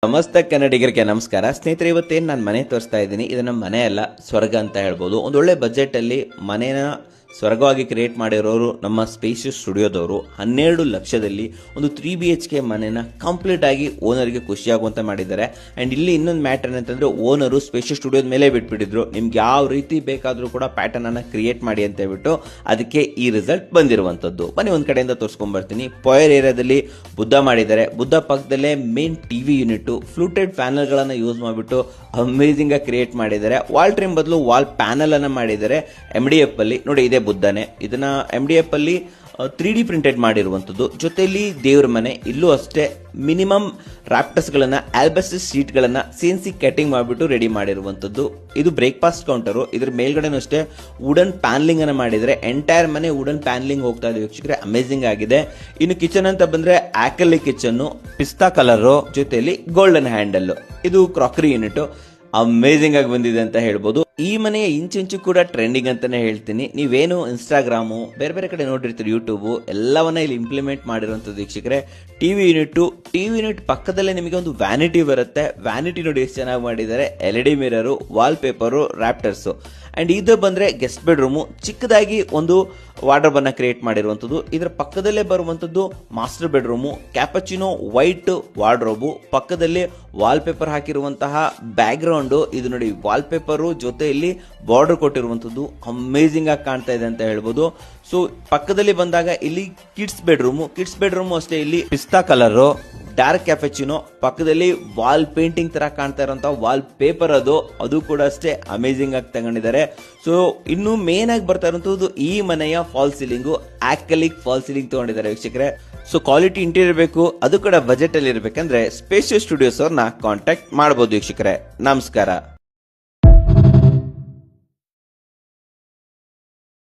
ನಮಸ್ತೆ ಕನ್ನಡಿಗರಿಗೆ ನಮಸ್ಕಾರ ಸ್ನೇಹಿತರೆ. ಇವತ್ತೇನು ನಾನು ಮನೆ ತೋರಿಸ್ತಾ ಇದ್ದೀನಿ, ಇದು ನಮ್ಮ ಮನೆ ಅಲ್ಲ, ಸ್ವರ್ಗ ಅಂತ ಹೇಳ್ಬೋದು. ಒಂದೊಳ್ಳೆ ಬಜೆಟಲ್ಲಿ ಮನೇನ ಸ್ವರ್ಗವಾಗಿ ಕ್ರಿಯೇಟ್ ಮಾಡಿರೋರು ನಮ್ಮ ಸ್ಪೇಷಿಯಸ್ ಸ್ಟುಡಿಯೋದವರು 12 ಲಕ್ಷದಲ್ಲಿ ಒಂದು 3 BHK ಮನೇನ ಕಂಪ್ಲೀಟ್ ಆಗಿ ಓನರ್ಗೆ ಖುಷಿಯಾಗುವಂತ ಮಾಡಿದ್ದಾರೆ. ಆ್ಯಂಡ್ ಇಲ್ಲಿ ಇನ್ನೊಂದು ಮ್ಯಾಟರ್ ಏನಂತಂದ್ರೆ, ಓನರು ಸ್ಪೇಷಿಯಸ್ ಸ್ಟುಡಿಯೋದ ಮೇಲೆ ಬಿಟ್ಬಿಟ್ಟಿದ್ರು, ನಿಮ್ಗೆ ಯಾವ ರೀತಿ ಬೇಕಾದರೂ ಕೂಡ ಪ್ಯಾಟರ್ನ್ ಅನ್ನ ಕ್ರಿಯೇಟ್ ಮಾಡಿ ಅಂತ ಹೇಳ್ಬಿಟ್ಟು ಅದಕ್ಕೆ ಈ ರಿಸಲ್ಟ್ ಬಂದಿರುವಂಥದ್ದು. ಬನ್ನಿ ಒಂದು ಕಡೆಯಿಂದ ತೋರಿಸ್ಕೊಂಡ್ಬರ್ತೀನಿ. ಪೊಯರ್ ಏರಿಯಾದಲ್ಲಿ ಬುದ್ಧ ಮಾಡಿದ್ದಾರೆ. ಬುದ್ಧ ಪಕ್ಕದಲ್ಲೇ ಮೇನ್ ಟಿವಿ ಯೂನಿಟ್, ಫ್ಲೂಟೆಡ್ ಪ್ಯಾನಲ್ಗಳನ್ನು ಯೂಸ್ ಮಾಡಿಬಿಟ್ಟು ಅಮೇಜಿಂಗ್ ಆಗಿ ಕ್ರಿಯೇಟ್ ಮಾಡಿದ್ದಾರೆ. ವಾಲ್ ಟ್ರಿಮ್ ಬದಲು ವಾಲ್ ಪ್ಯಾನಲ್ ಅನ್ನ ಮಾಡಿದ್ದಾರೆ MDF ಅಲ್ಲಿ. ನೋಡಿ, ಇದೇ ಬುದ್ಧನೇ. ಇದನ್ನ MDF ಅಲ್ಲಿ 3D ಪ್ರಿಂಟೆಡ್ ಮಾಡಿರುವಂಥದ್ದು. ಜೊತೆಯಲ್ಲಿ ದೇವ್ರ ಮನೆ, ಇಲ್ಲೂ ಅಷ್ಟೇ ಮಿನಿಮಮ್ ರಾಪ್ಟರ್ಸ್ ಗಳನ್ನ, ಆಲ್ಬಸ್ಟಸ್ ಶೀಟ್ ಗಳನ್ನ CNC ಕಟಿಂಗ್ ಮಾಡಿಬಿಟ್ಟು ರೆಡಿ ಮಾಡಿರುವಂಥದ್ದು. ಇದು ಬ್ರೇಕ್ಫಾಸ್ಟ್ ಕೌಂಟರು. ಇದ್ರ ಮೇಲ್ಗಡೆನೂ ಅಷ್ಟೇ ವುಡನ್ ಪ್ಯಾನ್ಲಿಂಗ್ ಅನ್ನ ಮಾಡಿದ್ರೆ, ಎಂಟೈರ್ ಮನೆ ವುಡನ್ ಪ್ಯಾನ್ಲಿಂಗ್ ಹೋಗ್ತಾ ಇದೆ ವೀಕ್ಷಕರೇ, ಅಮೇಜಿಂಗ್ ಆಗಿದೆ. ಇನ್ನು ಕಿಚನ್ ಅಂತ ಬಂದ್ರೆ ಆಕಲಿ ಕಿಚನ್, ಪಿಸ್ತಾ ಕಲರ್ ಜೊತೆಯಲ್ಲಿ ಗೋಲ್ಡನ್ ಹ್ಯಾಂಡಲ್. ಇದು ಕ್ರಾಕರಿ ಯೂನಿಟ್, ಅಮೇಜಿಂಗ್ ಆಗಿ ಬಂದಿದೆ ಅಂತ ಹೇಳ್ಬೋದು. ಈ ಮನೆಯ ಇಂಚು ಕೂಡ ಟ್ರೆಂಡಿಂಗ್ ಅಂತಾನೆ ಹೇಳ್ತೀನಿ. ನೀವೇನು ಇನ್ಸ್ಟಾಗ್ರಾಮು ಬೇರೆ ಬೇರೆ ಕಡೆ ನೋಡಿರ್ತೀರಿ, ಯೂಟ್ಯೂಬು, ಎಲ್ಲವನ್ನ ಇಲ್ಲಿ ಇಂಪ್ಲಿಮೆಂಟ್ ಮಾಡಿರುವಂಥದ್ದು ವೀಕ್ಷಕರೇ. ಟಿವಿ ಯೂನಿಟ್ ಪಕ್ಕದಲ್ಲೇ ನಿಮಗೆ ಒಂದು ವ್ಯಾನಿಟಿ ಬರುತ್ತೆ. ವ್ಯಾನಿಟಿ ನೋಡಿ ಎಷ್ಟು ಚೆನ್ನಾಗಿ ಮಾಡಿದ್ದಾರೆ. LED mirror, wall paper, raptors. And ಇದು ಬಂದ್ರೆ ಗೆಸ್ಟ್ ಬೆಡ್ರೂಮು, ಚಿಕ್ಕದಾಗಿ ಒಂದು ವಾರ್ಡ್ರೋಬ್ ಅನ್ನ ಕ್ರಿಯೇಟ್ ಮಾಡಿರುವಂಥದ್ದು. ಇದರ ಪಕ್ಕದಲ್ಲೇ ಬರುವಂಥದ್ದು ಮಾಸ್ಟರ್ ಬೆಡ್ರೂಮು, ಕ್ಯಾಪಚಿನೋ ವೈಟ್ ವಾರ್ಡ್ರೋಬು, ಪಕ್ಕದಲ್ಲಿ ವಾಲ್ ಪೇಪರ್ ಹಾಕಿರುವಂತಹ ಬ್ಯಾಕ್ ಗ್ರೌಂಡ್. ಇದು ನೋಡಿ ವಾಲ್ ಪೇಪರು ಜೊತೆಯಲ್ಲಿ ಬಾರ್ಡರ್ ಕೊಟ್ಟಿರುವಂಥದ್ದು, ಅಮೇಜಿಂಗ್ ಆಗಿ ಕಾಣ್ತಾ ಇದೆ ಅಂತ ಹೇಳ್ಬೋದು. ಸೊ ಪಕ್ಕದಲ್ಲಿ ಬಂದಾಗ ಇಲ್ಲಿ ಕಿಡ್ಸ್ ಬೆಡ್ರೂಮು ಅಷ್ಟೇ. ಇಲ್ಲಿ ಪಿಸ್ತಾ ಕಲರ್, ಡಾರ್ಕ್ ಕ್ಯಾಪಚಿನೋ, ಪಕ್ಕದಲ್ಲಿ ವಾಲ್ ಪೇಂಟಿಂಗ್ ತರ ಕಾಣ್ತಾ ಇರುವಂತಹ ವಾಲ್ ಪೇಪರ್, ಅದು ಕೂಡ ಅಷ್ಟೇ ಅಮೇಜಿಂಗ್ ಆಗಿ ತಗೊಂಡಿದ್ದಾರೆ. ಸೊ ಇನ್ನು ಮೇನ್ ಆಗಿ ಬರ್ತಾ ಇರುವಂತದ್ದು ಈ ಮನೆಯ fall ceiling, acrylic fall ceiling ತಗೊಂಡಿದ್ದಾರೆ ವೀಕ್ಷಕರೇ. ಸೊ ಕ್ವಾಲಿಟಿ ಇಂಟೀರಿಯರ್ ಬೇಕು, ಅದು ಕೂಡ ಬಜೆಟ್ ಅಲ್ಲಿ ಇರಬೇಕಂದ್ರೆ ಸ್ಪೇಷಿಯಸ್ ಸ್ಟುಡಿಯೋಸ್ ಅವ್ರನ್ನ ಕಾಂಟ್ಯಾಕ್ಟ್ ಮಾಡಬಹುದು ವೀಕ್ಷಕರೇ. ನಮಸ್ಕಾರ.